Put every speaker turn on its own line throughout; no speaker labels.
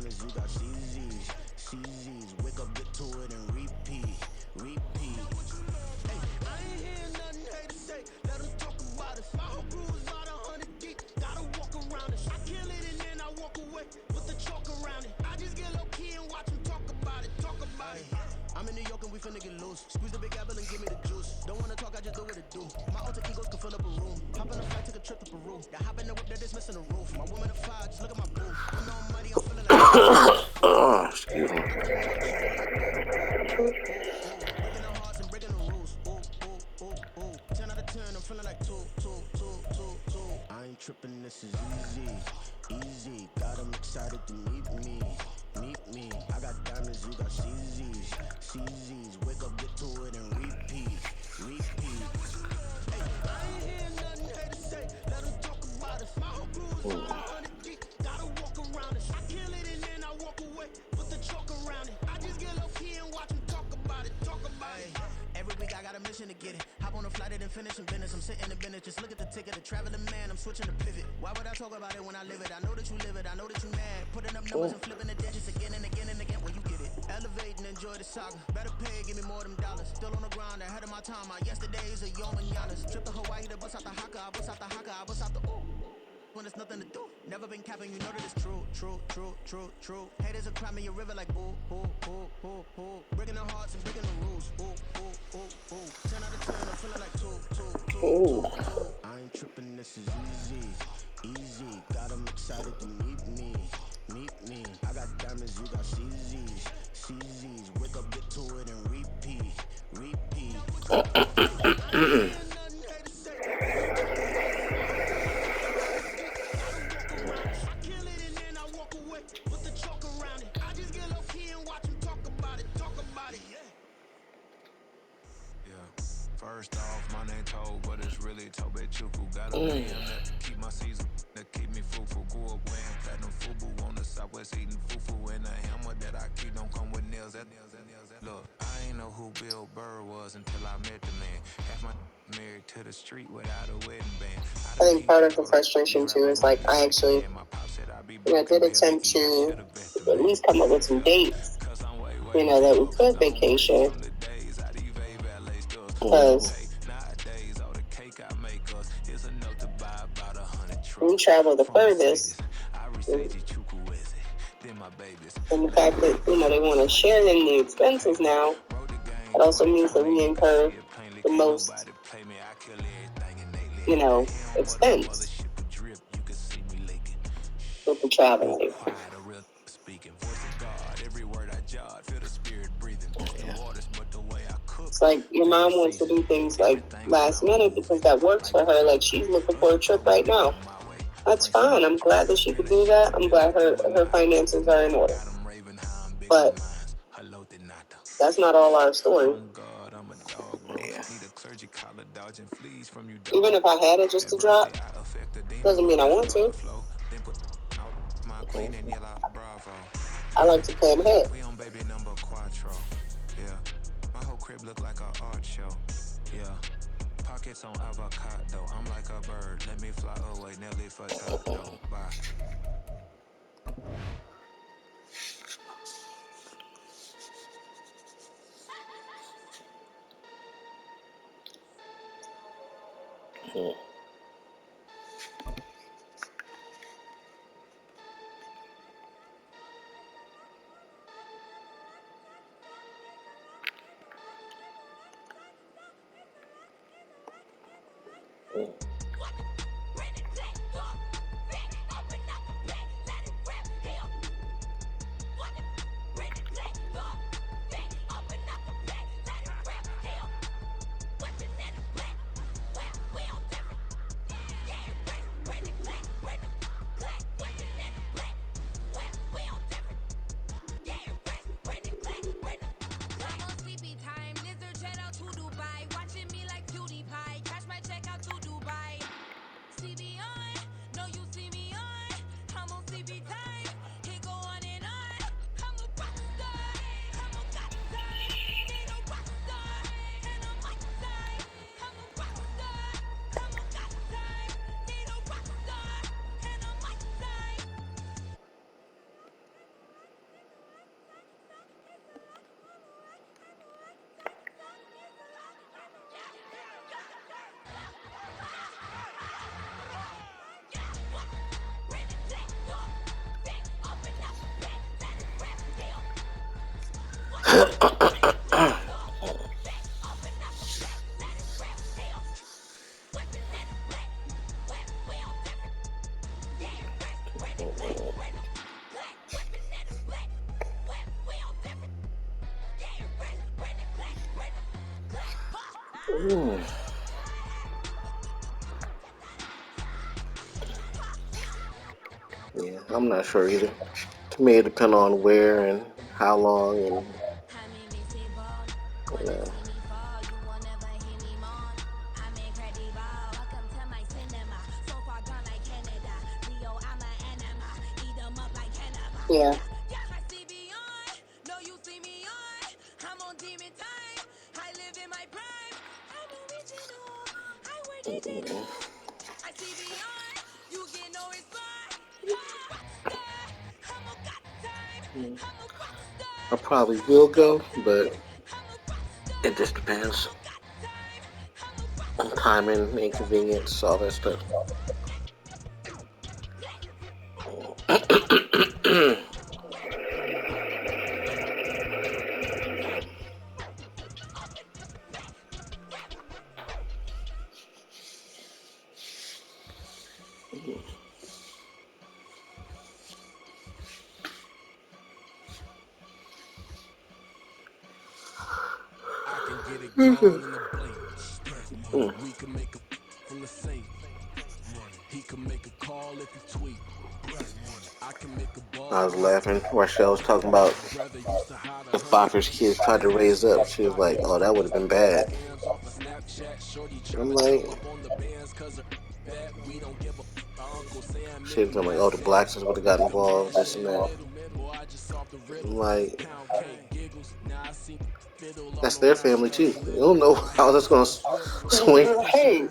diamonds, you got CZs. CZs, wake up, get to it, and repeat. Repeat. Hey, I ain't hearing nothing hate to say. Let them talk about us. My whole crew is about 100 deep. Gotta walk around it. I kill it and then I walk away with the chalk around it. I just get low key and watch them talk about it. Talk about it. I'm in New York and we finna get loose. Squeeze the big apple and give me the juice. Don't wanna talk, I just do what it do. My alter egos can fill up a room. Hop in a flight, take a trip to Peru. Yeah, hop in the whip that is missing the roof. My woman a fire, just look at my boo. I'm on money, I'm feeling like
Excuse me.
I got too much, she feeling like boo. Ooh, ooh, ooh. Breaking the hearts and breaking the rules. Ooh, ooh, ooh, ooh. 10 out of 10, I'm feeling like two. I ain't tripping, this is easy. Easy, got them excited to meet me. Meet me. I got diamonds, you got CZs. CZs, wake up, get to it, and repeat. Repeat. Hey, I ain't hearing nothing hate to say. Let them talk about us. My whole crew is about 100 deep. Gotta walk around us. I kill it and then I walk away with the chalk around it. I just get low key and watch them talk about it. Talk about it. Every week I got a mission to get it. Hop on a flight and then finish in business. I'm sitting in business. Just look at the ticket. The traveling man. I'm switching the pivot. Why would I talk about it when I live it? I know that you live it. I know that you mad. Putting up numbers and flipping the digits again and again and again. Where you get it? Elevate and enjoy the saga. Better pay, give me more than dollars. Still on the grind, ahead of my time. My yesterdays are yo mananas. Trip to Hawaii to bust out the haka. I bust out the haka. I bust out the ooh. When there's nothing to do. Never been capping, you know that it's true. Haters will cry me a river like boo. Breaking the hearts and breaking the rules. Ooh. 10 out of 10, I'm feeling like two. I ain't tripping, this is easy. Easy, got them excited to meet me. Meet me. I got diamonds, you got CZs. CZs, wake up, get to it, and repeat. Repeat. Hey, I ain't hearing nothing hate to say. Let them talk about us. My whole crew is about 100 deep. Gotta walk around us. I kill it and then I walk away with the chalk around it. I just get low key and watch them talk about it. Talk about it, yeah. First off, my name Toad, but it's really Tobe Chuku. Got a million that keep my season, that keep me fruitful. Grew up wearing platinum FUBU on the southwest eating fufu. And a hammer that I keep don't come with nails. Look, I ain't know who Bill Burr was until I met the man. Half my married to the street without a wedding band.
I think part of the frustration too is like I actually, I did attempt to at least come up with some dates, that we could vacation. Because we travel the furthest. And the fact that, they want to share in the expenses now, it also means that we incur the most, expense with the traveling. It's like your mom wants to do things like last minute because that works for her. Like she's looking for a trip right now. That's fine. I'm glad that she could do that. I'm glad her finances are in order. But that's not all our story. Yeah. Even if I had it just to drop, doesn't mean I want to. I like to plan ahead.
My whole crib look like an art show. Yeah. Pockets on avocado. I'm like a bird. Let me fly away. Nelly Furtado. Bye.
Ooh. Yeah, I'm not sure either. To me, it depends on where and how long and you know.
Yeah.
I probably will go, but it just depends on timing, inconvenience, all that stuff.
I can get it gone in a blink. We can make a from the sink. He can make a call if he tweet. I can make a ball.
I was laughing. Rochelle was talking about
Brother used to hide
the Fockers kids tried to raise up. She was like, "Oh, that would have been bad."
off a Snapchat. Shorty
I'm
trying to
like,
come up on the bands cause of that. We don't give a Uncle Sam.
she was like, "Oh, the Blacksons would have got involved, this and that."
I just solved the riddle.
I'm like,
Pound cake giggles. Now I see fiddle
that's
on
their
the
family too. You don't know how that's gonna swing.
Hey,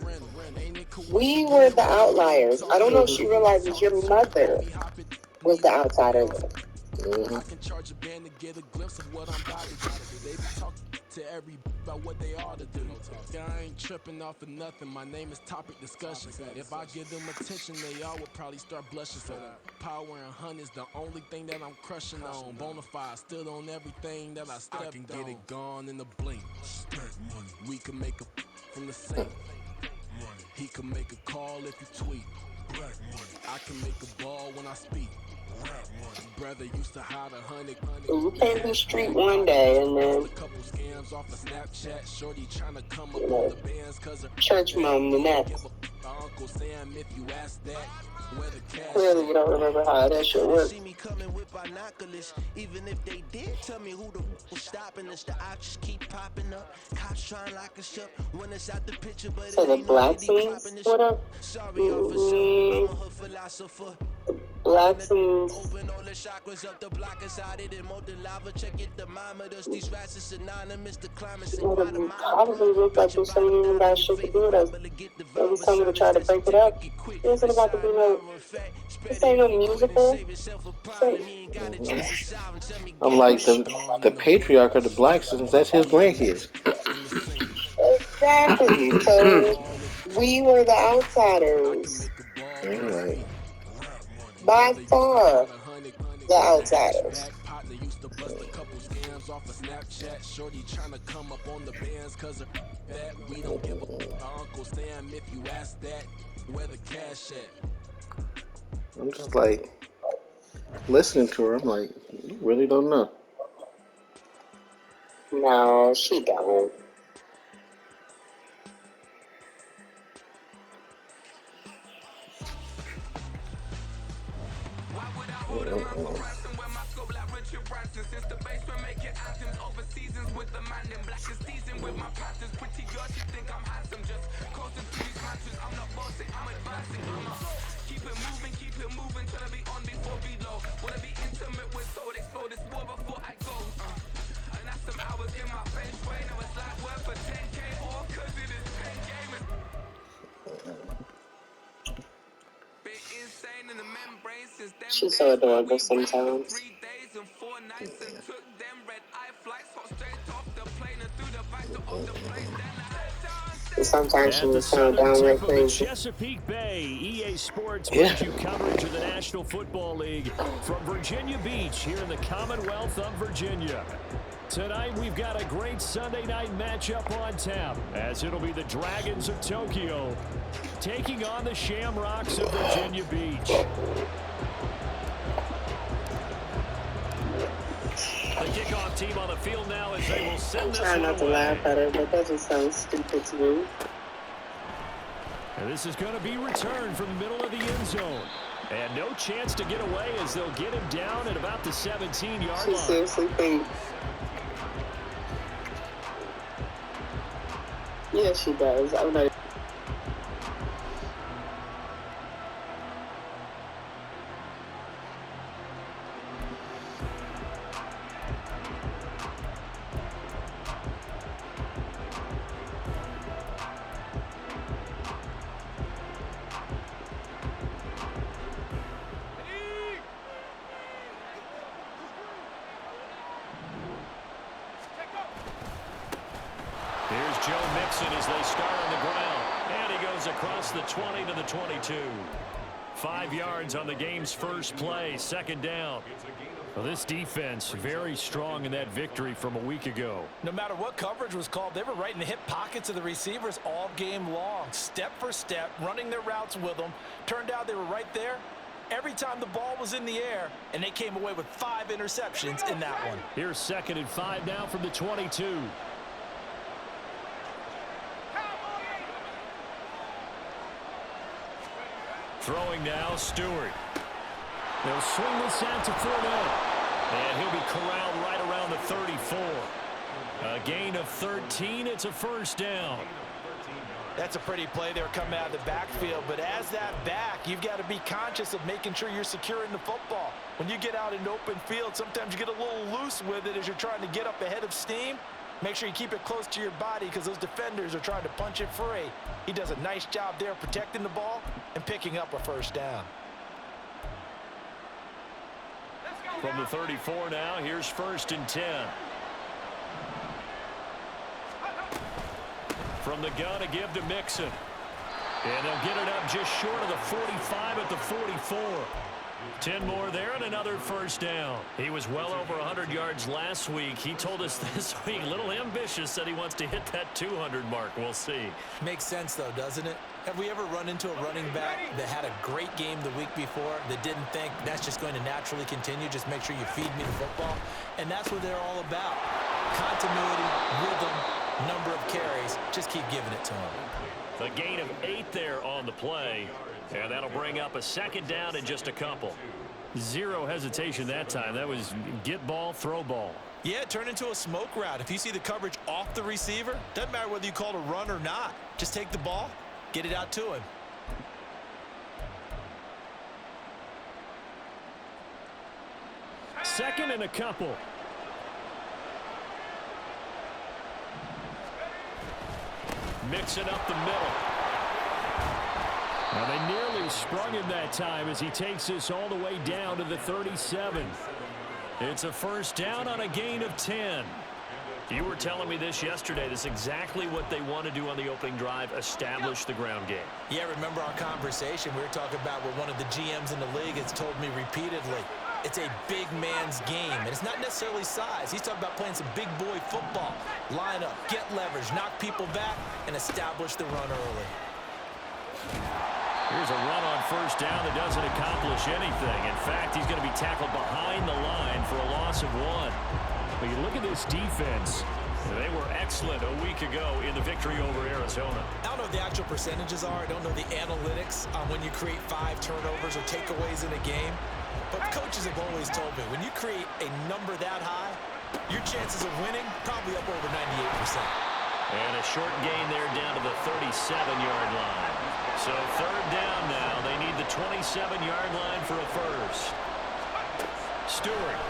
we were the outliers. I don't know if she realizes your mother was the outsider there.
I can charge a band to get a glimpse of what I'm about to do. They be talking to every about what they ought to do. I ain't tripping off of nothing. My name is topic discussion. If I give them attention, they all would probably start blushing. So power and hunt is the only thing that I'm crushing on. Bonafide stood on everything that I stepped on. I can get it gone in a blink. We can make a from the sink. He can make a call if you tweet. I can make a ball when I speak. Brother used to hide 100.
You can't be street one day and then
a couple scams off of Snapchat. Shorty trying to come up on the bands cause of
church mom the next.
Uncle Sam if you ask that. Where the cash
Clearly you don't remember how that shit works.
see me coming with binoculars. Even if they did tell me who the was stopping us, the options keep popping up. Cops trying lock us up when it's out the picture, but
So
it
the
ain't no
black
lady
scenes,
cropping this.
what up?
Sorry, officer, I'm a hood philosopher.
Black scenes.
Open all the chakras up the block inside it and more the lava. Check it, thermometers. These rats is synonymous. The climate's in
It probably look like this ain't even got shit to do with us. Every time we try to break it up, this ain't about to be no, this ain't no musical.
I'm like, the patriarch of the Blacksons. That's his grandkids.
Exactly. So we were the outsiders.
I'm like,
By far, the outsiders.
Off of Snapchat, shorty trying to come up on the bands cause of that. We don't give a Uncle Sam if you ask that. Where the cash at?
I'm just like listening to her. I'm like, you really don't know.
No, she don't.
Since the basement making anthems over seasons with the man in black is seasoned with my patterns. Pretty girl, she think I'm handsome. Just coasting through these matches. I'm not bossing, I'm advancing. Keep it moving, trying to be on before below. Wanna be intimate with soul, explore this war before I go. And that's some hours in my face. Way now it's like worth for 10K or cause it is 10 gamers. Been insane in the membrane since them
She's so adorable sometimes.
3 days and 4 nights and took them red eye flights, hot straight off the plane and through the back of the plane.
And sometimes she
At the
was so
southern
downright
tip of the
crazy.
Chesapeake Bay, EA Sports
Yeah.
brings you coverage of the National Football League from Virginia Beach here in the Commonwealth of Virginia. Tonight, we've got a great Sunday night matchup on tap, as it'll be the Dragons of Tokyo taking on the Shamrocks of Virginia Beach. kickoff team on the field now as they will
I'm
send this
trying
one
not to
away.
laugh at her, but that just sounds stupid to me.
And this is going to be returned from the middle of the end zone. And no chance to get away as they'll get him down at about the 17-yard
She
line.
seriously thinks. Yeah, she does. I'm like,
Here's Joe Mixon as they start on the ground. And he goes across the 20 to the 22. 5 yards on the game's first play, second down. Well, this defense very strong in that victory from a week ago.
No matter what coverage was called, they were right in the hip pockets of the receivers all game long. Step for step, running their routes with them. Turned out they were right there every time the ball was in the air, and they came away with 5 interceptions in that one.
Here's 2nd and 5 now from the 22. Throwing now, Stewart. They'll swing this out to Fournette. And he'll be corralled right around the 34. A gain of 13. It's a first down.
That's a pretty play there coming out of the backfield, but as that back, you've got to be conscious of making sure you're securing the football. When you get out in open field, sometimes you get a little loose with it as you're trying to get up ahead of steam. Make sure you keep it close to your body because those defenders are trying to punch it free. He does a nice job there protecting the ball and picking up a first down.
From the 34 now, here's 1st and 10. From the gun, a give to Mixon. And they'll get it up just short of the 45 at the 44. 10 more there and another first down. He was well over 100 yards last week. He told us this week, a little ambitious, said he wants to hit that 200 mark. We'll see.
Makes sense, though, doesn't it? Have we ever run into a running back that had a great game the week before that didn't think that's just going to naturally continue? Just make sure you feed me the football. And that's what they're all about. Continuity, rhythm, number of carries. Just keep giving it to them.
The gain of 8 there on the play. And that'll bring up a 2nd down in just a couple. Zero hesitation that time. That was get ball, throw ball.
Yeah, turn into a smoke route. If you see the coverage off the receiver, doesn't matter whether you call it a run or not. Just take the ball, get it out to him.
Second and a couple. Mix it up the middle. Now they nearly sprung him that time as he takes this all the way down to the 37. It's a first down on a gain of 10. You were telling me this yesterday. This is exactly what they want to do on the opening drive, establish the ground game.
Yeah, remember our conversation. We were talking about what one of the GMs in the league has told me repeatedly. It's a big man's game, and it's not necessarily size. He's talking about playing some big boy football. Line up, get leverage, knock people back, and establish the run early.
Here's a run on first down that doesn't accomplish anything. In fact, he's going to be tackled behind the line for a loss of 1. But you look at this defense. They were excellent a week ago in the victory over Arizona.
I don't know what the actual percentages are. I don't know the analytics on when you create 5 turnovers or takeaways in a game. But coaches have always told me, when you create a number that high, your chances of winning probably up over 98%.
And a short gain there down to the 37-yard line. So 3rd down now. They need the 27-yard line for a first. Stewart.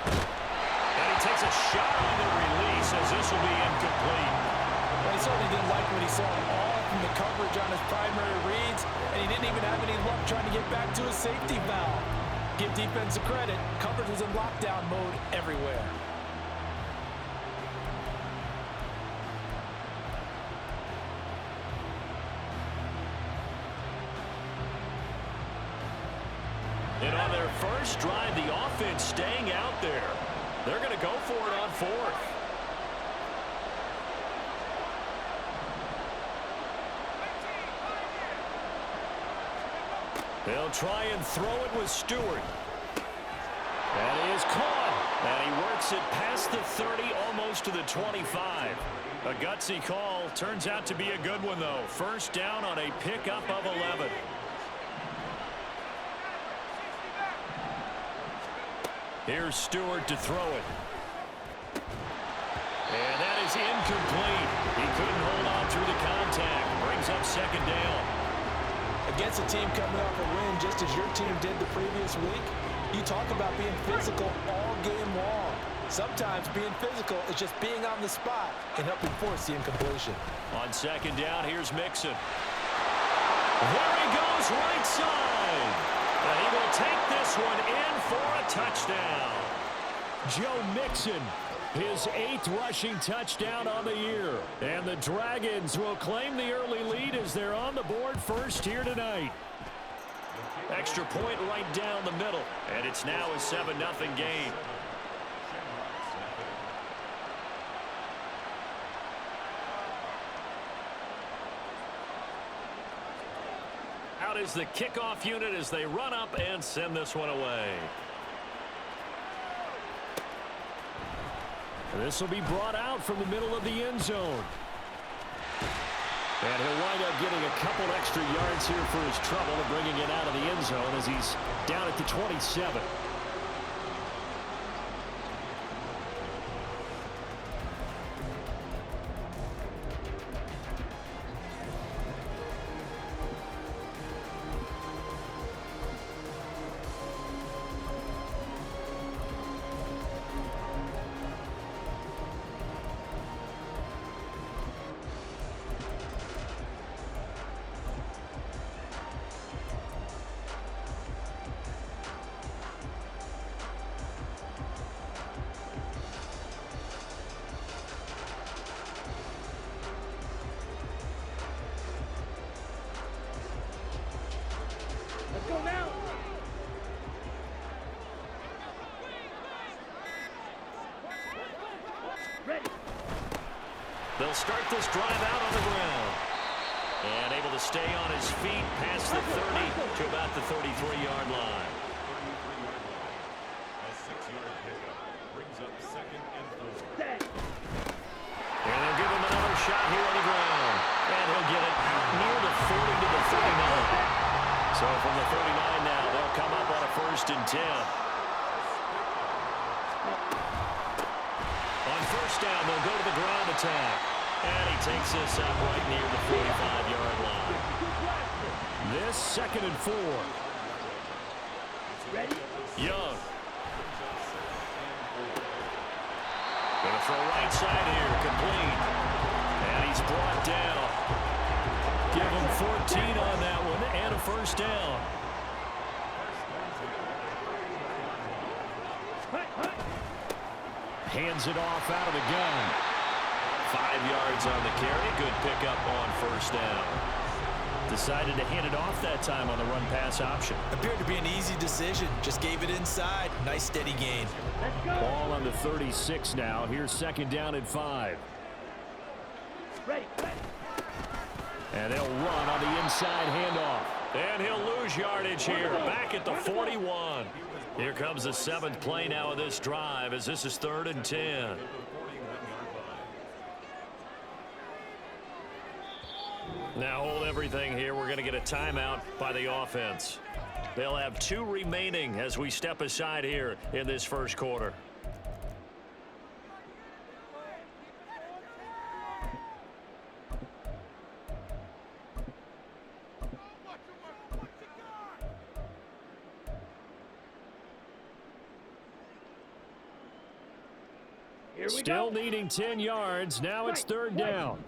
And he takes a shot on the release as this will be incomplete.
Well, he certainly didn't like what he saw all from the coverage on his primary reads, and he didn't even have any luck trying to get back to his safety valve. Give defensive credit. Coverage was in lockdown mode everywhere.
And on their first drive, the offense staying out there. They're going to go for it on 4th. They'll try and throw it with Stewart. That is caught. And he works it past the 30, almost to the 25. A gutsy call. Turns out to be a good one, though. First down on a pickup of 11. Here's Stewart to throw it. And that is incomplete. He couldn't hold on through the contact. Brings up second down.
Against a team coming off a win just as your team did the previous week, you talk about being physical all game long. Sometimes being physical is just being on the spot and helping force the incompletion.
On second down, here's Mixon. There he goes, right side. And he will take this one in for a touchdown. Joe Mixon, his 8th rushing touchdown on the year. And the Dragons will claim the early lead as they're on the board first here tonight. Extra point right down the middle. And it's now a 7-0 game. Out is the kickoff unit as they run up and send this one away. This will be brought out from the middle of the end zone. And he'll wind up getting a couple extra yards here for his trouble and bringing it out of the end zone as he's down at the 27. They'll start this drive out on the ground. And able to stay on his feet past the 30 to about the 33-yard line.
A 6-yard pickup brings up 2nd and 4.
And they'll give him another shot here on the ground. And he'll get it out near the 40 to the 39. So from the 39 now, they'll come up on a 1st and 10. On 1st down, they'll go to the ground attack. And he takes this up right near the 45-yard line. This 2nd and 4. Young. Gonna throw right side here, complete. And he's brought down. Give him 14 on that one and a 1st down. Hands it off out of the gun. 5 yards on the carry. Good pickup on 1st down. Decided to hand it off that time on the run-pass option.
Appeared to be an easy decision. Just gave it inside. Nice steady gain.
Ball on the 36 now. Here's 2nd down and 5. And they'll run on the inside handoff. And he'll lose yardage here. Back at the 41. Here comes the 7th play now of this drive as this is 3rd and 10. Now hold everything here. We're going to get a timeout by the offense. They'll have 2 remaining as we step aside here in this 1st quarter. Still needing 10 yards. Now it's 3rd down.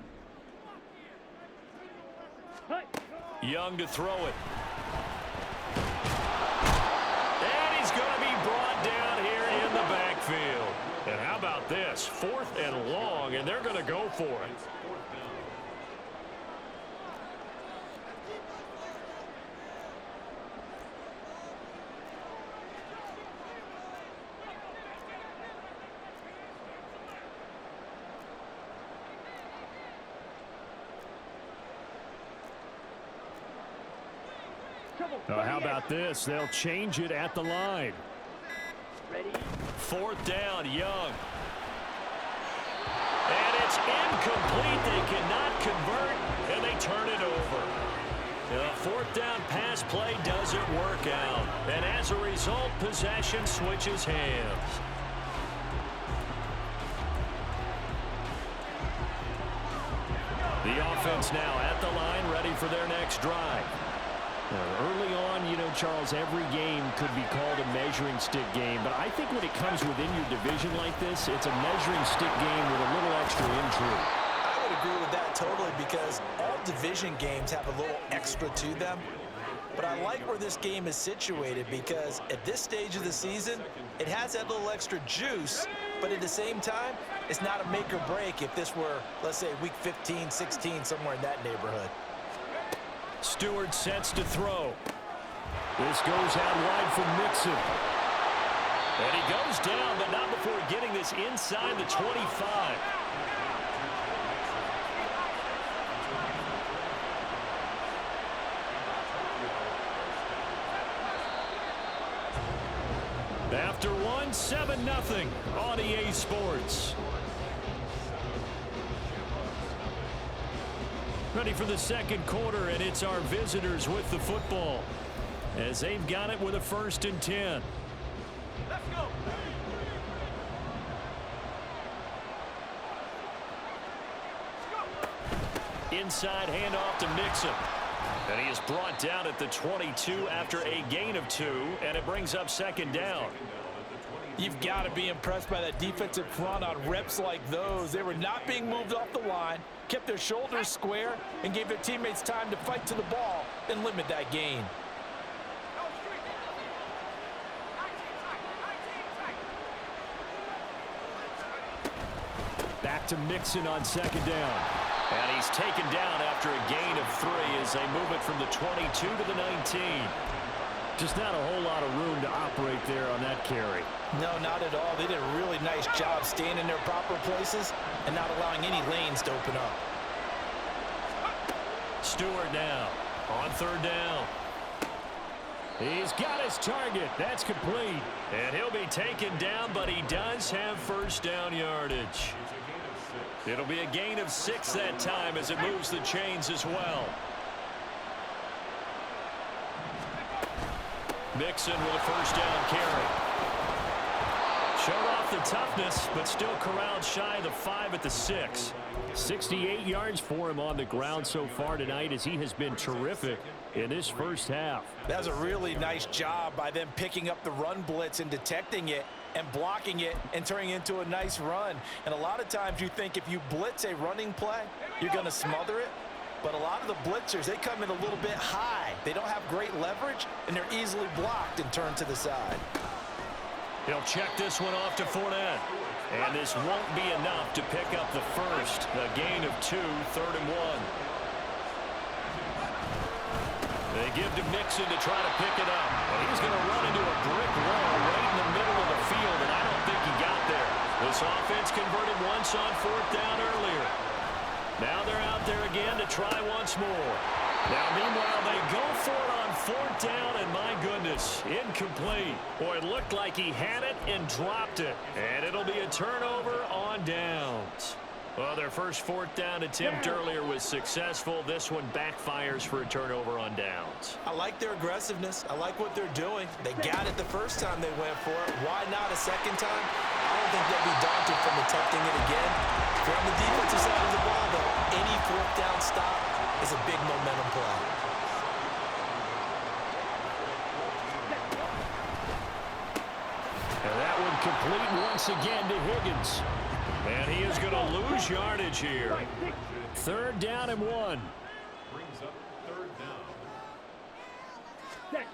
Young to throw it. And he's going to be brought down here in the backfield. And how about this? 4th and long, and they're going to go for it. How about this? They'll change it at the line. Fourth down, Young. And it's incomplete. They cannot convert, and they turn it over. The fourth down pass play doesn't work out. And as a result, possession switches hands. The offense now at the line, ready for their next drive. Early on, you know, Charles, every game could be called a measuring stick game. But I think when it comes within your division like this, it's a measuring stick game with a little extra intrigue.
I would agree with that totally because all division games have a little extra to them. But I like where this game is situated because at this stage of the season, it has that little extra juice. But at the same time, it's not a make or break if this were, let's say, week 15, 16, somewhere in that neighborhood.
Stewart sets to throw. This goes out wide for Mixon. And he goes down, but not before getting this inside the 25. After one, 7-0 on EA Sports. Ready for the second quarter, and it's our visitors with the football as they've got it with a 1st and 10.
Let's go.
Inside handoff to Mixon. And he is brought down at the 22 after a gain of 2, and it brings up 2nd down.
You've got to be impressed by that defensive front on reps like those. They were not being moved off the line, kept their shoulders square, and gave their teammates time to fight to the ball and limit that gain.
Back to Mixon on 2nd down. And he's taken down after a gain of 3 as they move it from the 22 to the 19. Just not a whole lot of room to operate there on that carry.
No, not at all. They did a really nice job staying in their proper places and not allowing any lanes to open up.
Stewart now on 3rd down. He's got his target. That's complete. And he'll be taken down, but he does have 1st down yardage. It'll be a gain of 6 that time as it moves the chains as well. Mixon with a 1st down carry. Showed off the toughness, but still corralled shy of the 5 at the 6. 68 yards for him on the ground so far tonight as he has been terrific in this first half.
That was a really nice job by them picking up the run blitz and detecting it and blocking it and turning it into a nice run. And a lot of times you think if you blitz a running play, you're going to smother it. But a lot of the blitzers, they come in a little bit high. They don't have great leverage, and they're easily blocked and turned to the side.
He'll check this one off to Fournette. And this won't be enough to pick up the first. A gain of 2, 3rd and 1. They give to Mixon to try to pick it up. And he's going to run into a brick wall right in the middle of the field, and I don't think he got there. This offense converted once on 4th down earlier. Now they're out there again to try once more. Now, meanwhile, they go for it on 4th down, and my goodness, incomplete. Boy, it looked like he had it and dropped it. And it'll be a turnover on downs. Well, their first 4th down attempt earlier was successful. This one backfires for a turnover on downs.
I like their aggressiveness. I like what they're doing. They got it the first time they went for it. Why not a second time? I don't think they'll be daunted from attempting it again. If you're on the defensive side of the ball, though, any 4th down stop is a big momentum play.
And that one complete once again to Higgins. And he is going to lose yardage here. 3rd down and 1.
Brings up 3rd down.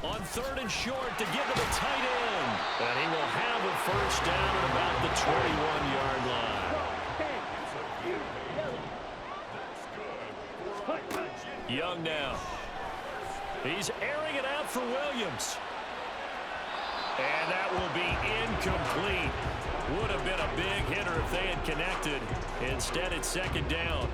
On 3rd and short to give to the tight end. And he will have a 1st down at about the 21-yard line. Young now. He's airing it out for Williams. And that will be incomplete. Would have been a big hitter if they had connected. Instead, it's 2nd down.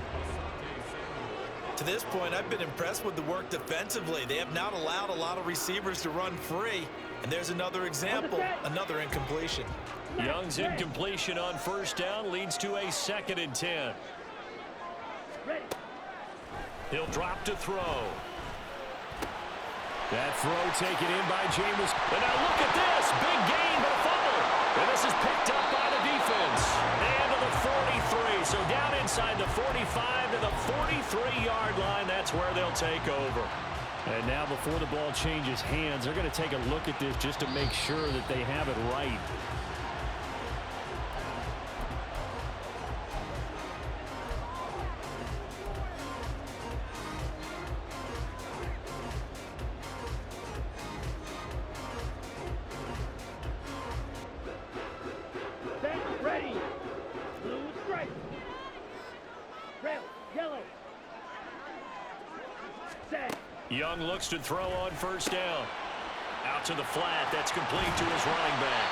To this point, I've been impressed with the work defensively. They have not allowed a lot of receivers to run free. And there's another example, another incompletion.
Young's incompletion on first down leads to a 2nd and 10. He'll drop to throw. That throw taken in by Jameis. And now look at this. Big gain, but a fumble. And this is picked up by the defense. And to the 43. So down inside the 45 to the 43-yard line. That's where they'll take over. And now before the ball changes hands, they're going to take a look at this just to make sure that they have it right. Young looks to throw on first down. Out to the flat. That's complete to his running back.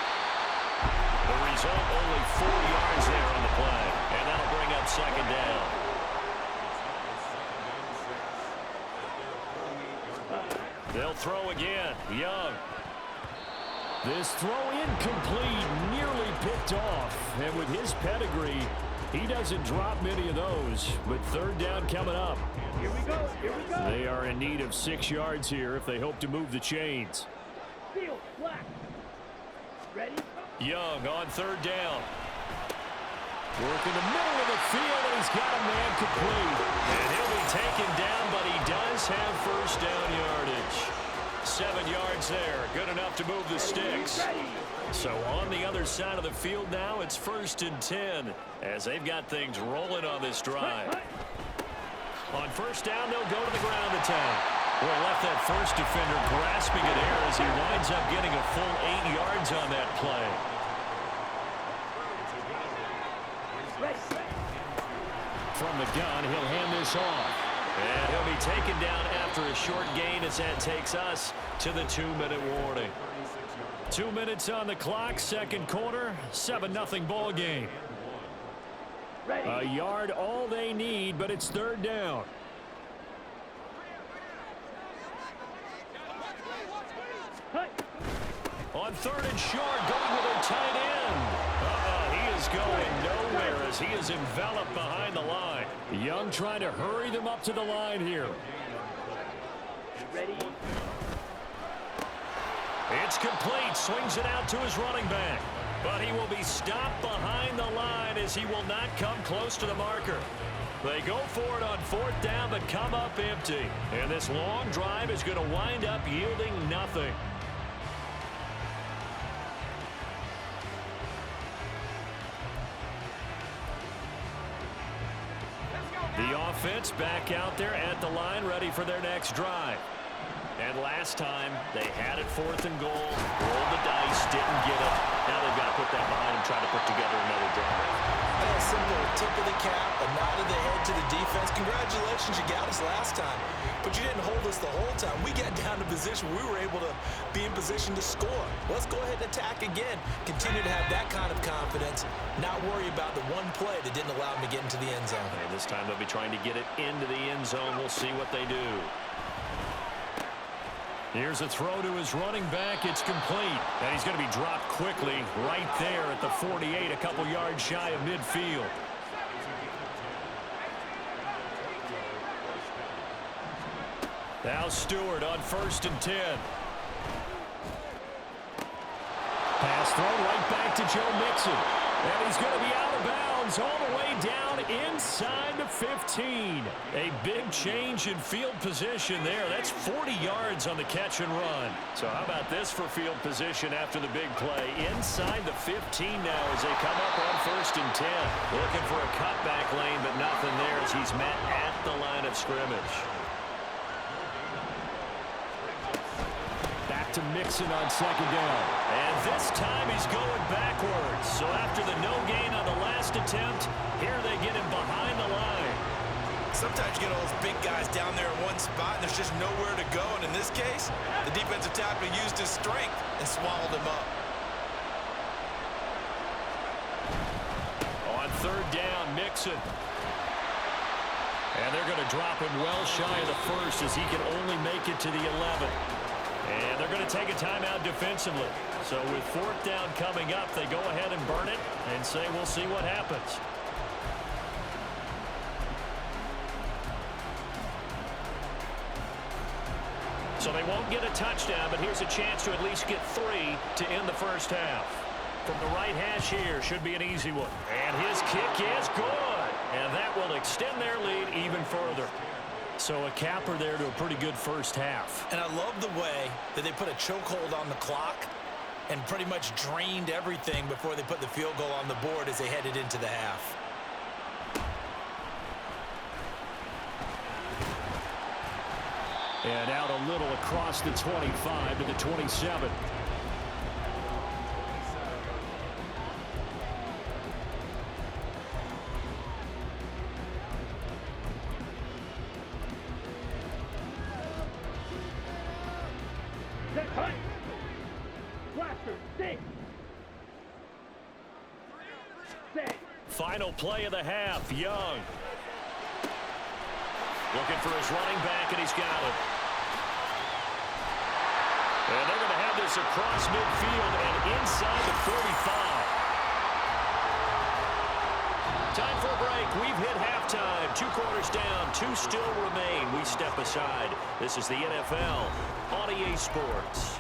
The result, only 4 yards there on the play. And that'll bring up 2nd down. They'll throw again. Young. This throw incomplete, nearly picked off. And with his pedigree, he doesn't drop many of those. But 3rd down coming up. Here we go. Here we go. They are in need of 6 yards here if they hope to move the chains. Field, black. Ready? Young on 3rd down. Work in the middle of the field, and he's got a man complete. And he'll be taken down, but he does have first down yardage. 7 yards there. Good enough to move the sticks. So on the other side of the field now, it's 1st and 10 as they've got things rolling on this drive. On first down, they'll go to the ground attack. Well, left that first defender grasping at air as he winds up getting a full 8 yards on that play. From the gun, he'll hand this off. And he'll be taken down after a short gain as that takes us to the 2-minute warning. 2 minutes on the clock, 2nd quarter, 7-0 ball game. A yard all they need, but it's 3rd down. On 3rd and short, going with their tight end. He is going nowhere as he is enveloped behind the line. Young trying to hurry them up to the line here. Ready? It's complete. Swings it out to his running back. But he will be stopped behind the line as he will not come close to the marker. They go for it on 4th down, but come up empty. And this long drive is going to wind up yielding nothing. The offense back out there at the line, ready for their next drive. And last time, they had it 4th and goal, rolled the dice, didn't get it. Now they've got to put that behind them, try to put together another drive.
A simple tip of the cap, a nod of the head to the defense. Congratulations, you got us last time. But you didn't hold us the whole time. We got down to position where we were able to be in position to score. Let's go ahead and attack again. Continue to have that kind of confidence. Not worry about the one play that didn't allow them to get into the end zone.
And this time they'll be trying to get it into the end zone. We'll see what they do. Here's a throw to his running back. It's complete. And he's going to be dropped quickly right there at the 48, a couple yards shy of midfield. Now Stewart on 1st and 10. Pass throw right back to Joe Mixon. And he's going to be out of bounds all the way down inside the 15. A big change in field position there. That's 40 yards on the catch and run. So how about this for field position after the big play? Inside the 15 now as they come up on 1st and 10. Looking for a cutback lane, but nothing there as he's met at the line of scrimmage. To Mixon on 2nd down. And this time he's going backwards. So after the no gain on the last attempt, here they get him behind the line.
Sometimes you get all those big guys down there in one spot, and there's just nowhere to go. And in this case, the defensive tackle used his strength and swallowed him up.
On 3rd down, Mixon. And they're going to drop him well shy of the 1st as he can only make it to the 11. And they're going to take a timeout defensively. So with fourth down coming up, they go ahead and burn it and say we'll see what happens. So they won't get a touchdown, but here's a chance to at least get 3 to end the first half. From the right hash here, should be an easy one. And his kick is good. And that will extend their lead even further. So a capper there to a pretty good first half.
And I love the way that they put a chokehold on the clock and pretty much drained everything before they put the field goal on the board as they headed into the half.
And out a little across the 25 to the 27. Final play of the half, Young. Looking for his running back, and he's got it. And they're going to have this across midfield and inside the 45. Time for a break. We've hit halftime. 2 quarters down, 2 still remain. We step aside. This is the NFL on EA Sports.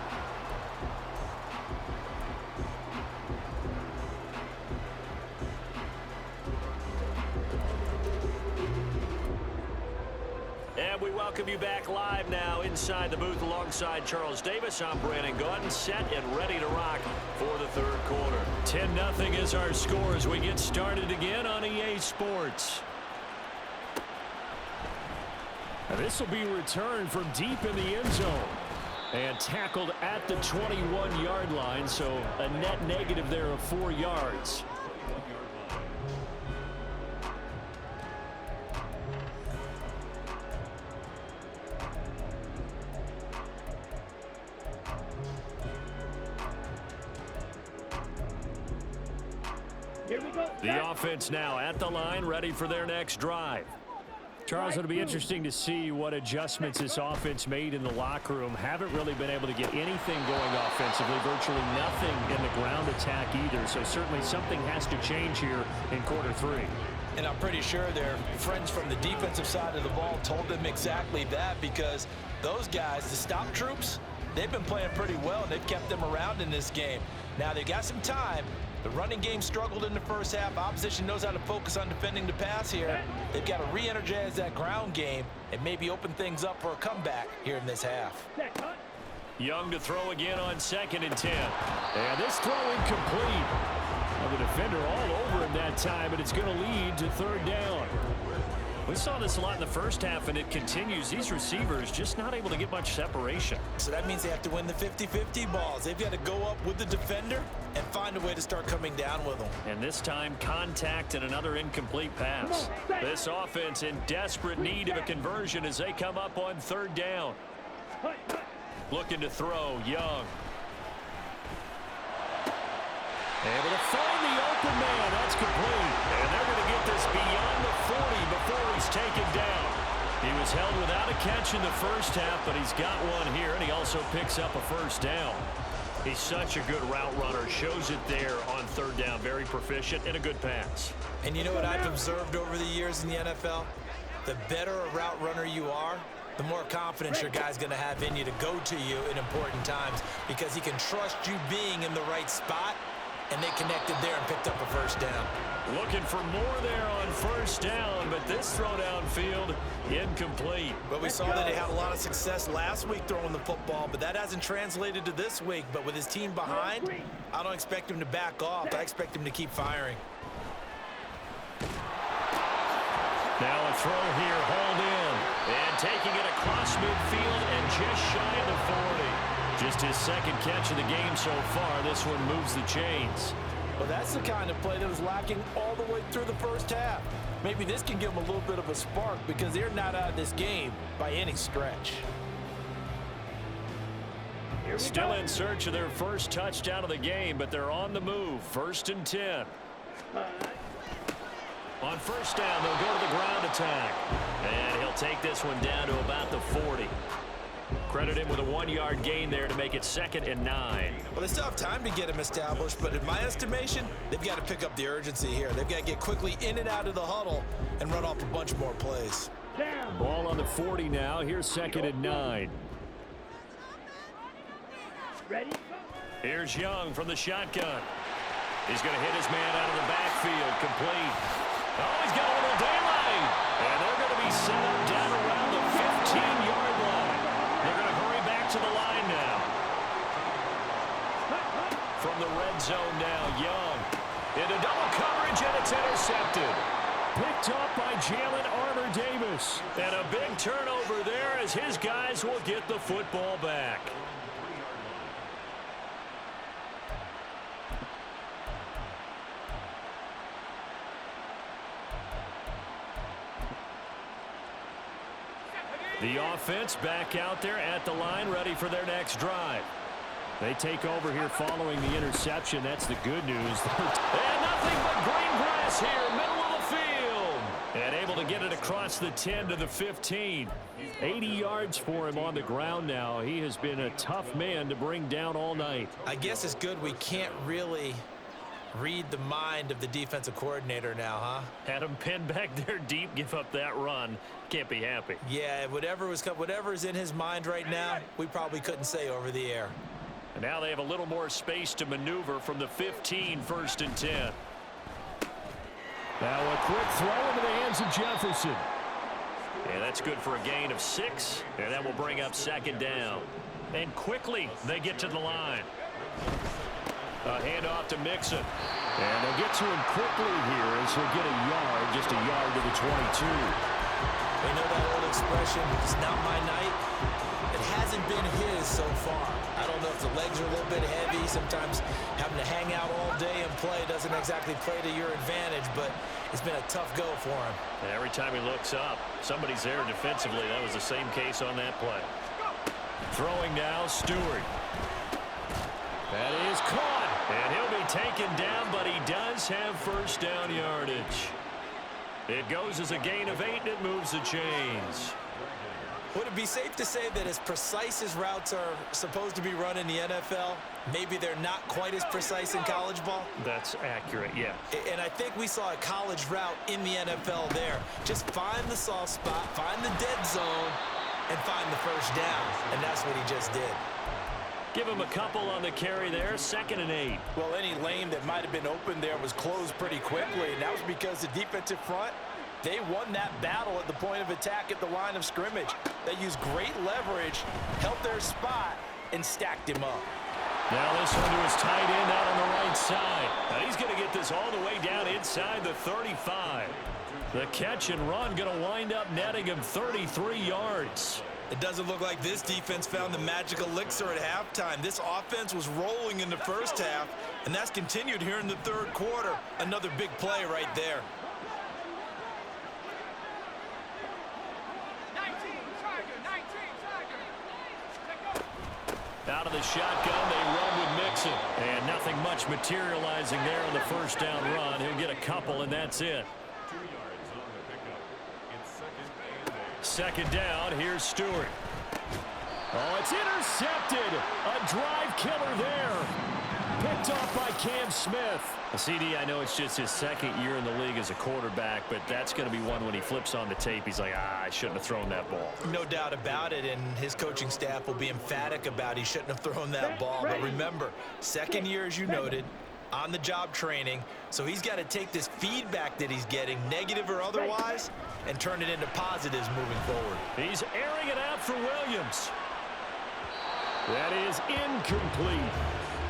And we welcome you back live now inside the booth alongside Charles Davis. I'm Brandon Gordon, set and ready to rock for the third quarter. 10-0 is our score as we get started again on EA Sports. And this will be returned from deep in the end zone. And tackled at the 21-yard line, so a net negative there of 4 yards. The offense now at the line, ready for their next drive. Charles, it'll be interesting to see what adjustments this offense made in the locker room. Haven't really been able to get anything going offensively, virtually nothing in the ground attack either. So certainly something has to change here in quarter 3.
And I'm pretty sure their friends from the defensive side of the ball told them exactly that, because those guys, the stop troops, they've been playing pretty well, and they've kept them around in this game. Now they've got some time. The running game struggled in the first half. Opposition knows how to focus on defending the pass here. They've got to re-energize that ground game and maybe open things up for a comeback here in this half.
Young to throw again on 2nd and 10. And this throw incomplete. Well, the defender all over him that time, but it's going to lead to 3rd down. We saw this a lot in the first half, and it continues. These receivers just not able to get much separation.
So that means they have to win the 50-50 balls. They've got to go up with the defender and find a way to start coming down with them.
And this time, contact and another incomplete pass. This offense in desperate need of a conversion as they come up on 3rd down. Looking to throw, Young. Able to find the open man. That's complete. And they're going to get this beyond the 40 before he's taken down. He was held without a catch in the first half, but he's got one here, and he also picks up a 1st down. He's such a good route runner. Shows it there on 3rd down. Very proficient and a good pass.
And you know what I've observed over the years in the NFL? The better a route runner you are, the more confidence your guy's going to have in you to go to you in important times, because he can trust you being in the right spot. And they connected there and picked up a 1st down.
Looking for more there on 1st down, but this throw downfield incomplete.
But we saw that he had a lot of success last week throwing the football, but that hasn't translated to this week. But with his team behind, I don't expect him to back off. I expect him to keep firing.
Now a throw here, hauled in. And taking it across midfield and just shy of the 40. Just his 2nd catch of the game so far. This one moves the chains.
Well, that's the kind of play that was lacking all the way through the first half. Maybe this can give them a little bit of a spark, because they're not out of this game by any stretch.
Still in search of their first touchdown of the game, but they're on the move. 1st and 10. On 1st down, they'll go to the ground attack. And he'll take this one down to about the 40. Credit him with a 1-yard gain there to make it 2nd and 9.
Well, they still have time to get him established, but in my estimation, they've got to pick up the urgency here. They've got to get quickly in and out of the huddle and run off a bunch more plays.
Ball on the 40 now. Here's 2nd and 9.
Ready?
Here's Young from the shotgun. He's going to hit his man out of the backfield. Complete. Oh, he's got a little daylight. And they're going to be set up down around the 15-yard line. They're going to hurry back to the line now. From the red zone now, Young. Into double coverage, and it's intercepted. Picked up by Jalen Armour-Davis. And a big turnover there as his guys will get the football back. The offense back out there at the line, ready for their next drive. They take over here following the interception. That's the good news. And nothing but green grass here, middle of the field. And able to get it across the 10 to the 15. 80 yards for him on the ground now. He has been a tough man to bring down all night.
I guess it's good we can't really read the mind of the defensive coordinator now, huh?
Had him pinned back there deep, give up that run. Can't be happy.
Yeah, whatever's in his mind right now, we probably couldn't say over the air.
And now they have a little more space to maneuver from the 15, 1st and 10. Now a quick throw into the hands of Jefferson. And that's good for a gain of 6, and that will bring up 2nd down. And quickly they get to the line. A handoff to Mixon. And they'll get to him quickly here as he'll get a yard, just a yard to the 22.
We know that old expression, it's not my night. It hasn't been his so far. I don't know if the legs are a little bit heavy. Sometimes having to hang out all day and play doesn't exactly play to your advantage, but it's been a tough go for him.
And every time he looks up, somebody's there defensively. That was the same case on that play. Throwing now, Stewart. That is caught, and he'll be taken down, but he does have 1st down yardage. It goes as a gain of 8, and it moves the chains.
Would it be safe to say that as precise as routes are supposed to be run in the NFL, maybe they're not quite as precise in college ball?
That's accurate, yeah.
And I think we saw a college route in the NFL there. Just find the soft spot, find the dead zone, and find the 1st down. And that's what he just did.
Give him a couple on the carry there, 2nd and 8.
Well, any lane that might have been open there was closed pretty quickly, and that was because the defensive front, they won that battle at the point of attack at the line of scrimmage. They used great leverage, held their spot, and stacked him up.
Now this one to his tight end out on the right side. Now he's going to get this all the way down inside the 35. The catch and run going to wind up netting him 33 yards.
It doesn't look like this defense found the magic elixir at halftime. This offense was rolling in the 1st half, and that's continued here in the 3rd quarter. Another big play right there.
Out of the shotgun, they run with Mixon. And nothing much materializing there on the 1st down run. He'll get a couple, and that's it.
2 yards on the pickup. It's 2nd and 8.
2nd down, here's Stewart. Oh, it's intercepted. A drive killer there. Picked off by Cam Smith. CD, I know it's just his 2nd year in the league as a quarterback, but that's going to be one when he flips on the tape. He's like, I shouldn't have thrown that ball.
No doubt about it, and his coaching staff will be emphatic about he shouldn't have thrown that ball. But remember, 2nd year, as you noted, on-the-job training, so he's got to take this feedback that he's getting, negative or otherwise, and turn it into positives moving forward.
He's airing it out for Williams. That is incomplete.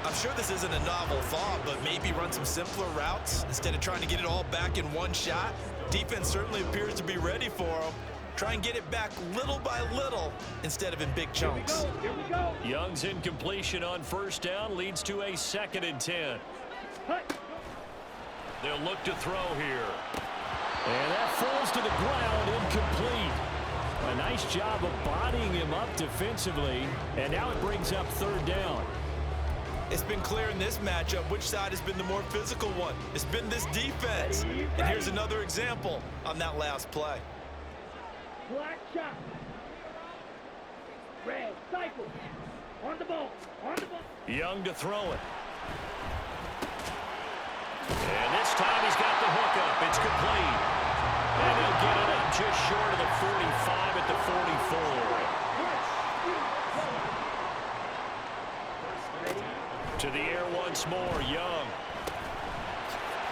I'm sure this isn't a novel thought, but maybe run some simpler routes instead of trying to get it all back in one shot. Defense certainly appears to be ready for him. Try and get it back little by little instead of in big chunks.
Here we go.
Young's incompletion on 1st down leads to a 2nd and 10. They'll look to throw here. And that falls to the ground, incomplete. A nice job of bodying him up defensively, and now it brings up 3rd down.
It's been clear in this matchup which side has been the more physical one. It's been this defense. And here's another example on that last play.
Black shot.
Young to throw it. And this time he's got the hook up. It's complete. And he'll get it up just short of the 45 at the 44. To the air once more, Young.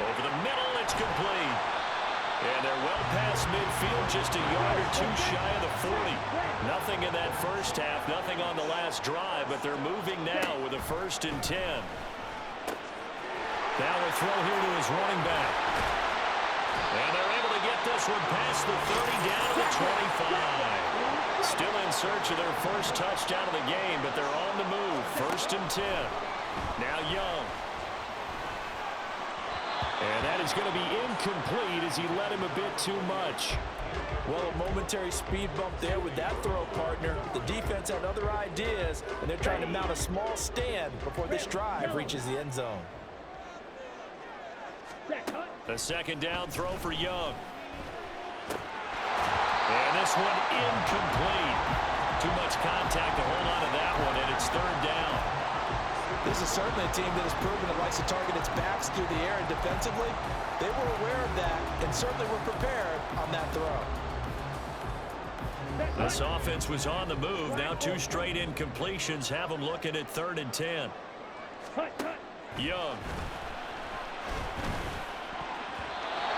Over the middle, it's complete. And they're well past midfield, just a yard or two shy of the 40. Nothing in that first half, nothing on the last drive, but they're moving now with a 1st and 10. Now a throw here to his running back. And they're able to get this one past the 30 down to the 25. Still in search of their first touchdown of the game, but they're on the move. 1st and 10. Now Young. And that is going to be incomplete as he led him a bit too much.
Well, a momentary speed bump there with that throw, partner. The defense had other ideas, and they're trying to mount a small stand before this drive reaches the end zone.
A 2nd down throw for Young. And this one incomplete. Too much contact to hold on to that one, and it's 3rd down.
This is certainly a team that has proven it likes to target its backs through the air, and defensively, they were aware of that and certainly were prepared on that throw.
This offense was on the move. Now 2 straight incompletions have them looking at 3rd and 10. Young.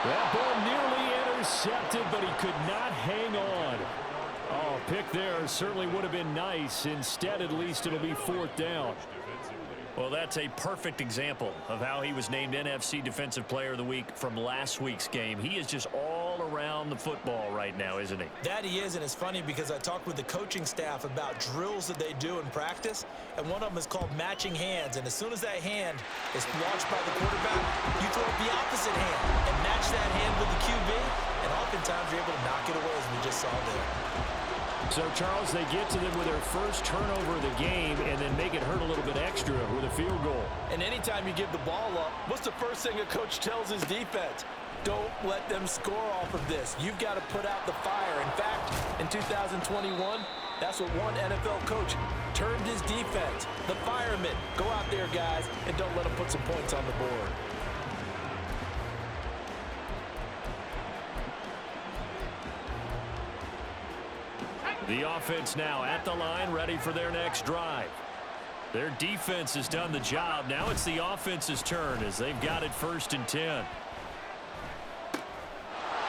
That ball nearly intercepted, but he could not hang on. Oh, pick there certainly would have been nice. Instead, at least it'll be 4th down. Well, that's a perfect example of how he was named NFC Defensive Player of the Week from last week's game. He is just all around the football right now, isn't he?
That he is, and it's funny because I talked with the coaching staff about drills that they do in practice, and one of them is called matching hands. And as soon as that hand is watched by the quarterback, you throw the opposite hand and match that hand with the QB, and oftentimes you're able to knock it away, as we just saw there.
So, Charles, they get to them with their first turnover of the game and then make it hurt a little bit extra with a field goal.
And anytime you give the ball up, what's the first thing a coach tells his defense? Don't let them score off of this. You've got to put out the fire. In fact, in 2021, that's what one NFL coach termed his defense. The firemen. Go out there, guys, and don't let them put some points on the board.
The offense now at the line, ready for their next drive. Their defense has done the job. Now it's the offense's turn as they've got it 1st and 10.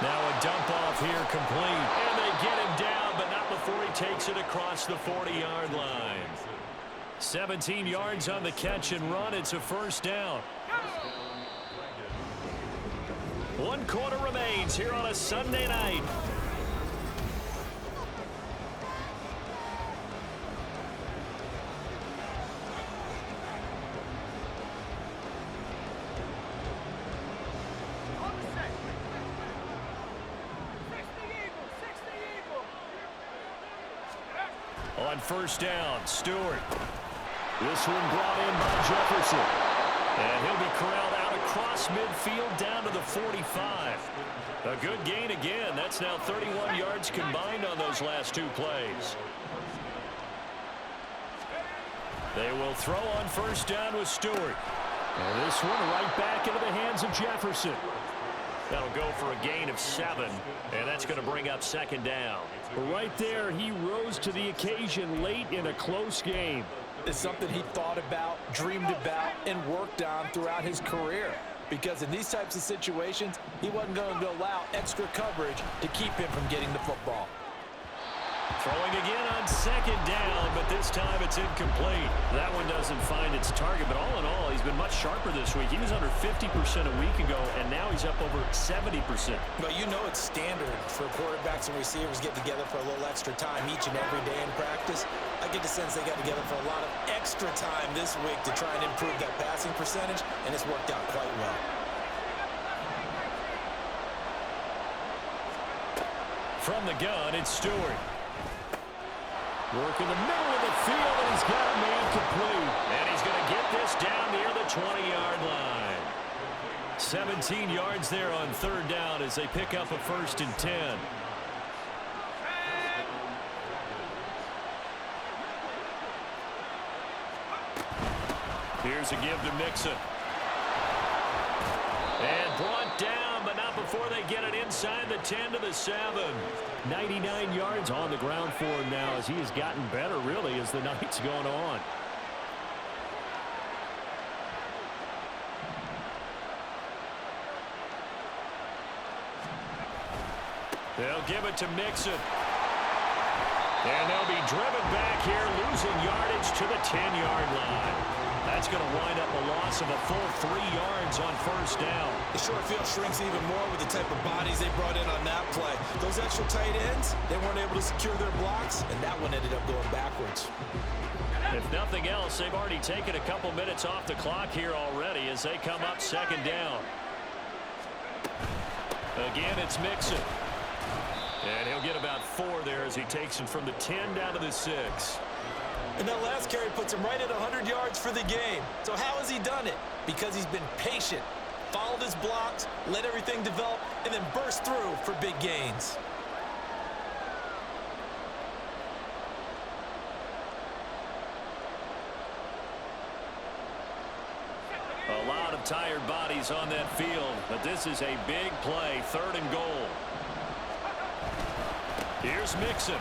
Now a dump off here complete. And they get him down, but not before he takes it across the 40-yard line. 17 yards on the catch and run. It's a 1st down. 1 quarter remains here on a Sunday night. On 1st down, Stewart. This one brought in by Jefferson. And he'll be corralled out across midfield down to the 45. A good gain again. That's now 31 yards combined on those last 2 plays. They will throw on 1st down with Stewart. And this one right back into the hands of Jefferson. That'll go for a gain of 7, and that's going to bring up 2nd down.
Right there, he rose to the occasion late in a close game.
It's something he thought about, dreamed about, and worked on throughout his career. Because in these types of situations, he wasn't going to allow extra coverage to keep him from getting the football.
Throwing again on 2nd down, but this time it's incomplete. That one doesn't find its target, but all in all, he's been much sharper this week. He was under 50% a week ago, and now he's up over 70%.
But you know it's standard for quarterbacks and receivers get together for a little extra time each and every day in practice. I get the sense they got together for a lot of extra time this week to try and improve that passing percentage, and it's worked out quite well.
From the gun, it's Stewart. Work in the middle of the field, and he's got a man complete. And he's going to get this down near the 20-yard line. 17 yards there on 3rd down as they pick up a 1st and 10. Here's a give to Mixon. And brought down, but not before they get it inside the 10 to the 7. 99 yards on the ground for him now as he has gotten better, really, as the night's gone on. They'll give it to Mixon. And they'll be driven back here, losing yardage to the 10-yard line. That's going to wind up a loss of a full 3 yards on first down.
The short field shrinks even more with the type of bodies they brought in on that play. Those extra tight ends, they weren't able to secure their blocks, and that one ended up going backwards.
If nothing else, they've already taken a couple minutes off the clock here already as they come up second down. Again, it's Mixon. And he'll get about 4 there as he takes him from the 10 down to the 6.
And that last carry puts him right at 100 yards for the game. So how has he done it? Because he's been patient, followed his blocks, let everything develop, and then burst through for big gains.
A lot of tired bodies on that field, but this is a big play, 3rd and goal. Here's Mixon.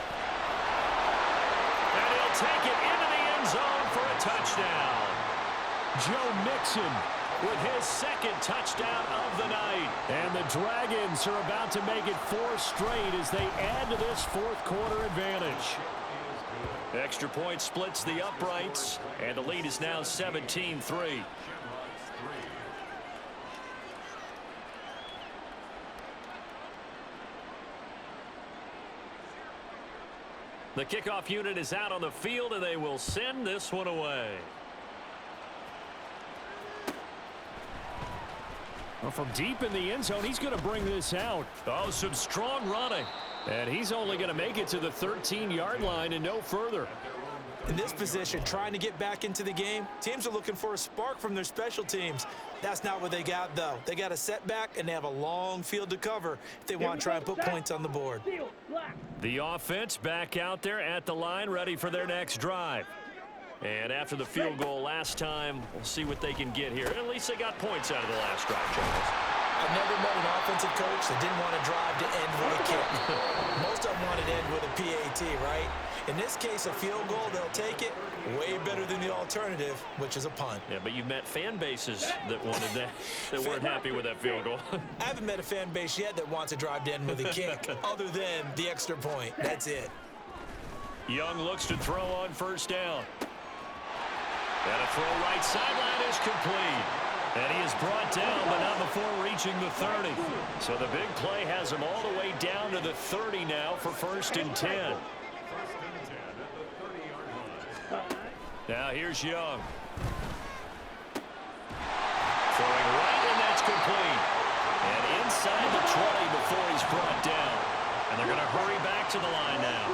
And he'll take it into the end zone for a touchdown. Joe Mixon with his 2nd touchdown of the night. And the Dragons are about to make it 4 straight as they add to this 4th quarter advantage. Extra point splits the uprights, and the lead is now 17-3. The kickoff unit is out on the field, and they will send this one away. Well, from deep in the end zone, he's going to bring this out. Oh, some strong running. And he's only going to make it to the 13-yard line and no further.
In this position, trying to get back into the game, teams are looking for a spark from their special teams. That's not what they got, though. They got a setback, and they have a long field to cover if they want to try and put points on the board.
The offense back out there at the line, ready for their next drive. And after the field goal last time, we'll see what they can get here. At least they got points out of the last drive, Charles.
I've never met an offensive coach that didn't want to drive to end with a kick. Most of them want to end with a PAT, right? In this case, a field goal, they'll take it. Way better than the alternative, which is a punt.
Yeah, but you've met fan bases that wanted that, that weren't happy with that field goal.
I haven't met a fan base yet that wants to drive to end with a kick, other than the extra point. That's it.
Young looks to throw on first down. And a throw right sideline is complete. And he is brought down, but not before reaching the 30. So the big play has him all the way down to the 30 now for 1st and 10. Now here's Young. Throwing right, and that's complete. And inside the 20 before he's brought down. And they're going to hurry back to the line now.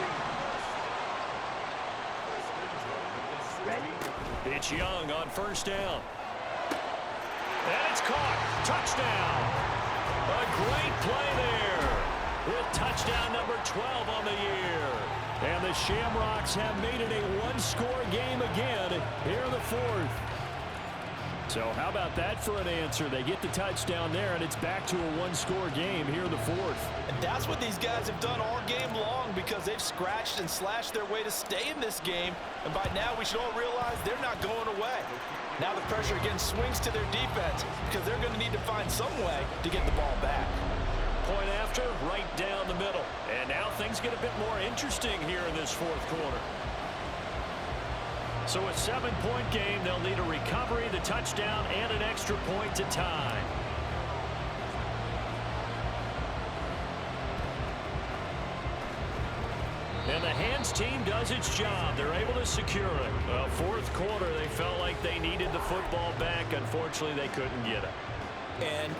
It's Young on first down. And it's caught. Touchdown. A great play there. With touchdown number 12 on the year. And the Shamrocks have made it a one-score game again here in the 4th. So how about that for an answer? They get the touchdown there, and it's back to a one-score game here in the 4th.
And that's what these guys have done all game long because they've scratched and slashed their way to stay in this game. And by now, we should all realize they're not going away. Now the pressure again swings to their defense because they're going to need to find some way to get the ball back.
Point after, right down the middle. And now things get a bit more interesting here in this 4th quarter. So a 7-point game, they'll need a recovery, the touchdown, and an extra point to tie. And the hands team does its job. They're able to secure it. Well, 4th quarter, they felt like they needed the football back. Unfortunately, they couldn't get it.
And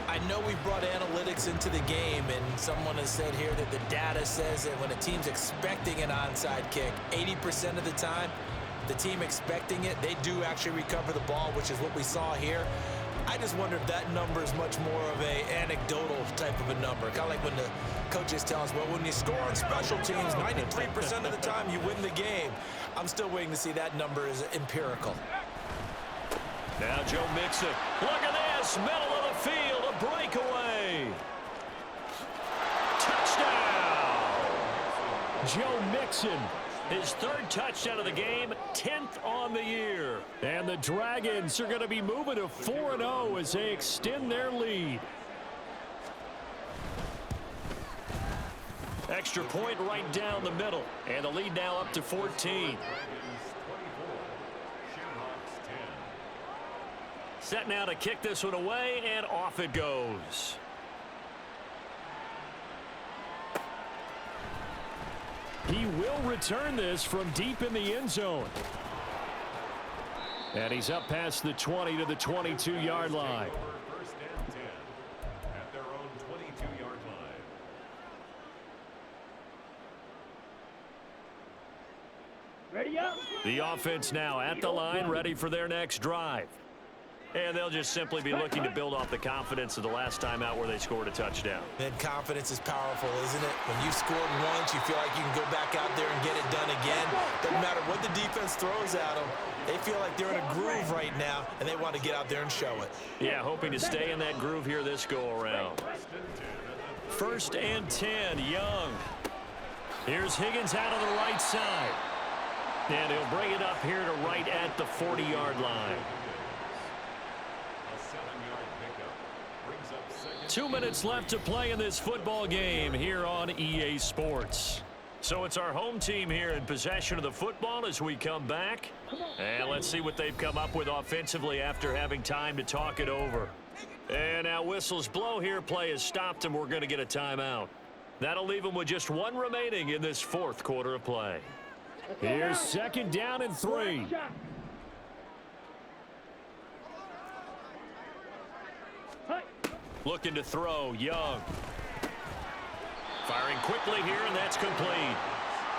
I know we brought analytics into the game, and someone has said here that the data says that when a team's expecting an onside kick, 80% of the time, the team expecting it, they do actually recover the ball, which is what we saw here. I just wonder if that number is much more of a anecdotal type of a number. Kind of like when the coaches tell us, well, when you score on special teams, 93% of the time you win the game. I'm still waiting to see that number is empirical.
Now Joe Mixon. Look at this. Middle of the field. A breakaway. Touchdown. Joe Mixon. His third touchdown of the game, 10th on the year. And the Dragons are going to be moving to 4-0 as they extend their lead. Extra point right down the middle. And the lead now up to 14. Set now to kick this one away, and off it goes. He will return this from deep in the end zone. And he's up past the 20 to the 22-yard line.
First and 10 at their own 22-yard line.
Ready up.
The offense now at the line, ready for their next drive. And they'll just simply be looking to build off the confidence of the last time out where they scored a touchdown.
And confidence is powerful, isn't it? When you scored once, you feel like you can go back out there and get it done again. Doesn't matter what the defense throws at them. They feel like they're in a groove right now, and they want to get out there and show it.
Yeah, hoping to stay in that groove here this go-around. First and 10, Young. Here's Higgins out on the right side. And he'll bring it up here to right at the 40-yard line. 2 minutes left to play in this football game here on EA Sports. So it's our home team here in possession of the football as we come back. And let's see what they've come up with offensively after having time to talk it over. And now whistles blow here. Play has stopped, and we're going to get a timeout. That'll leave them with just one remaining in this fourth quarter of play. Here's second down and 3. Looking to throw, Young. Firing quickly here, and that's complete.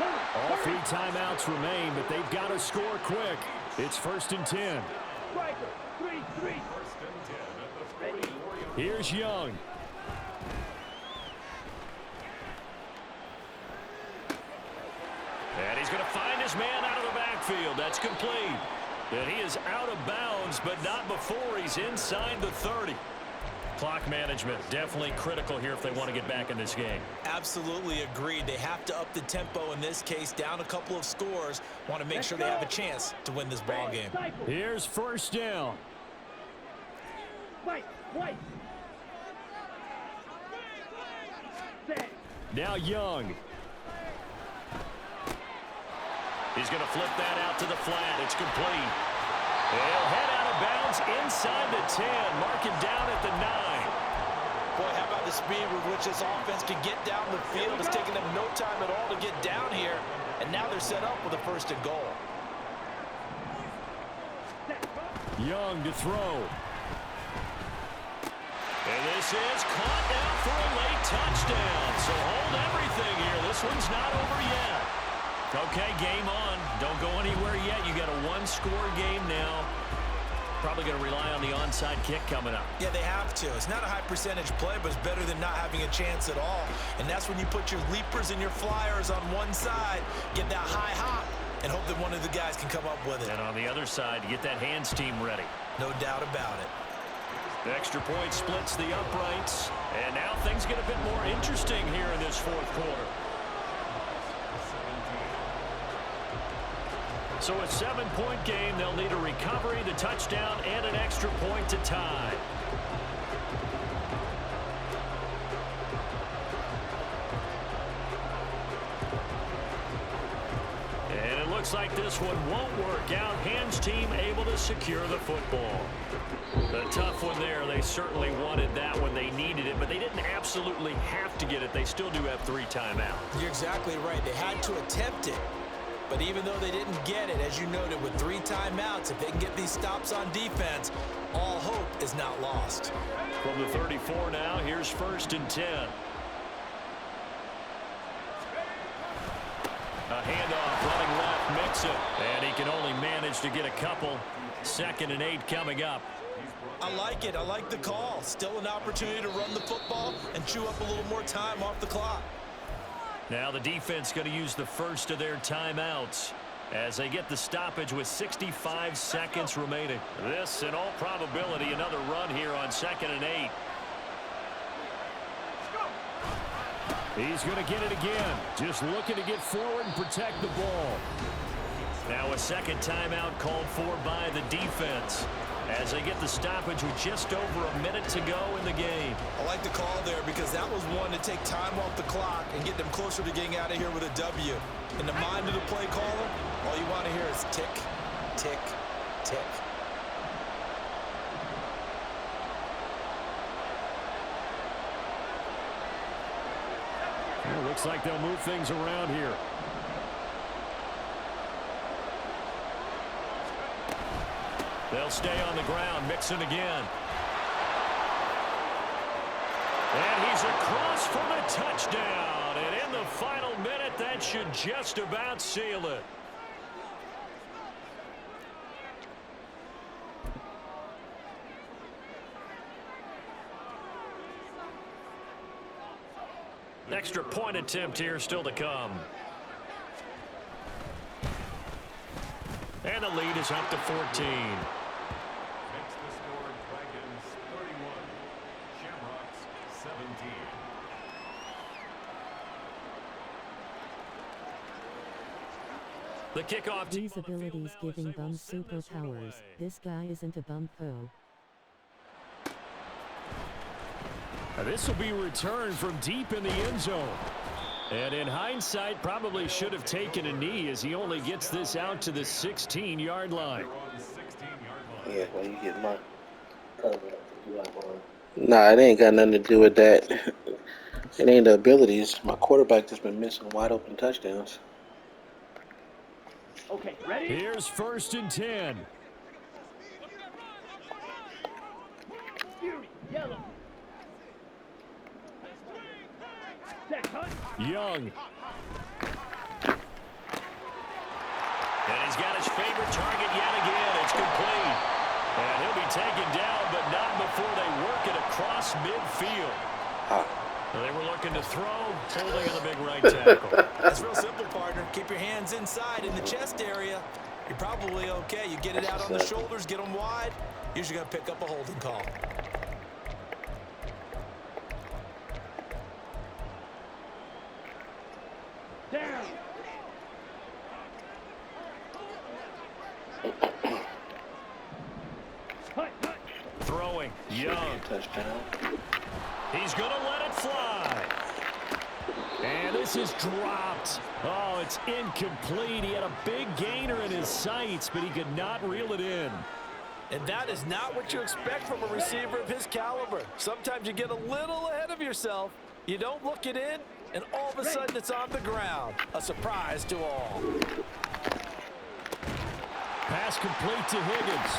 All 3 timeouts remain, but they've got to score quick. It's first and 10. Here's Young. And he's going to find his man out of the backfield. That's complete. And he is out of bounds, but not before he's inside the 30. Clock management definitely critical here if they want to get back in this game.
Absolutely agreed. They have to up the tempo in this case, down a couple of scores. Want to make sure they have a chance to win this ball game.
Here's first down. Now Young. He's going to flip that out to the flat. It's complete. They'll head out of bounds inside the 10. Mark it down at the 9.
Boy, how about the speed with which this offense can get down the field? It's taken them no time at all to get down here. And now they're set up with a first and goal.
Young to throw. And this is caught now for a late touchdown. So hold everything here. This one's not over yet. Okay, game on. Don't go anywhere yet. You got a one-score game now. Probably going to rely on the onside kick coming up.
Yeah, they have to. It's not a high percentage play, but it's better than not having a chance at all. And that's when you put your leapers and your flyers on one side, get that high hop, and hope that one of the guys can come up with it.
And on the other side, you get that hands team ready.
No doubt about it.
The extra point splits the uprights. And now things get a bit more interesting here in this fourth quarter. So a 7-point game. They'll need a recovery, the touchdown, and an extra point to tie. And it looks like this one won't work out. Hands team able to secure the football. A tough one there. They certainly wanted that when they needed it, but they didn't absolutely have to get it. They still do have 3 timeouts.
You're exactly right. They had to attempt it. But even though they didn't get it, as you noted, with 3 timeouts, if they can get these stops on defense, all hope is not lost.
From the 34 now, here's first and 10. A handoff running left, Mixon. And he can only manage to get a couple. Second and 8 coming up.
I like it. I like the call. Still an opportunity to run the football and chew up a little more time off the clock.
Now the defense going to use the first of their timeouts. as they get the stoppage with 65 seconds remaining. This, in all probability, another run here on 2nd and 8. He's going to get it again. Just looking to get forward and protect the ball. Now a second timeout called for by the defense as they get the stoppage with just over a minute to go in the game.
I like the call there because that was one to take time off the clock and get them closer to getting out of here with a W. In the mind of the play caller, all you want to hear is tick, tick, tick.
Well, looks like they'll move things around here. They'll stay on the ground, mixing again. And he's across for the touchdown. And in the final minute, that should just about seal it. Extra point attempt here still to come. And the lead is up to 14.
Makes the score Dragons 31, Shamrocks 17.
The kickoff team.
These abilities giving bums superpowers. This guy isn't a bum though.
This will be returned from deep in the end zone. And in hindsight, probably should have taken a knee as he only gets this out to the 16-yard line.
Yeah, well, you get my. Nah, it ain't got nothing to do with that. It ain't the abilities. My quarterback has been missing wide open touchdowns.
Okay, ready?
Here's 1st and 10.
Fury, yellow. Set, cut.
Young. And he's got his favorite target yet again. It's complete. And he'll be taken down, but not before they work it across midfield. They were looking to throw, holding on the big right tackle.
That's real simple, partner. Keep your hands inside in the chest area. You're probably okay. You get it out on the shoulders, get them wide. Usually going to pick up a holding call.
Down. Cut, cut.
Throwing, Young.
Touchdown.
He's going to let it fly. And this is dropped. Oh, it's incomplete. He had a big gainer in his sights, but he could not reel it in.
And that is not what you expect from a receiver of his caliber. Sometimes you get a little ahead of yourself. You don't look it in, and all of a sudden it's on the ground. A surprise to all.
Pass complete to Higgins.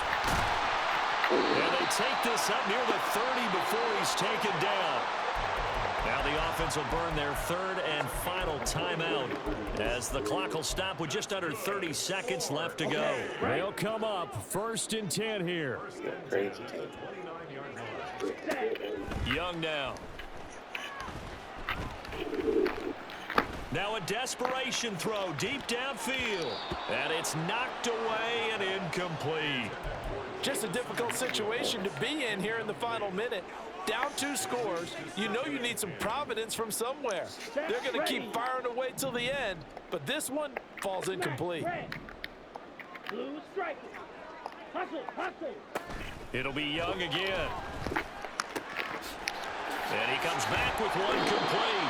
And they take this up near the 30 before he's taken down. Now the offense will burn their 3rd and final timeout as the clock will stop with just under 30 seconds left to go. They'll come up 1st and 10 here. Young now. Now a desperation throw deep downfield. And it's knocked away and incomplete.
Just a difficult situation to be in here in the final minute. Down 2 scores, you know you need some providence from somewhere. They're going to keep firing away till the end, but this one falls incomplete.
Blue strike. Hustle, hustle.
It'll be Young again. And he comes back with one complete.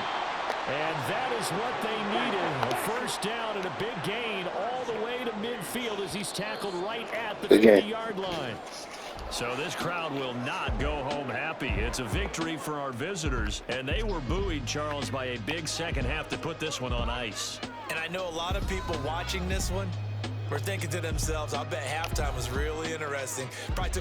And that is what they needed. A 1st down and a big gain all the way to midfield as he's tackled right at the 50-yard line. So this crowd will not go home happy. It's a victory for our visitors, and they were buoyed, Charles, by a big second half to put this one on ice.
And I know a lot of people watching this one were thinking to themselves, I bet halftime was really interesting. Probably took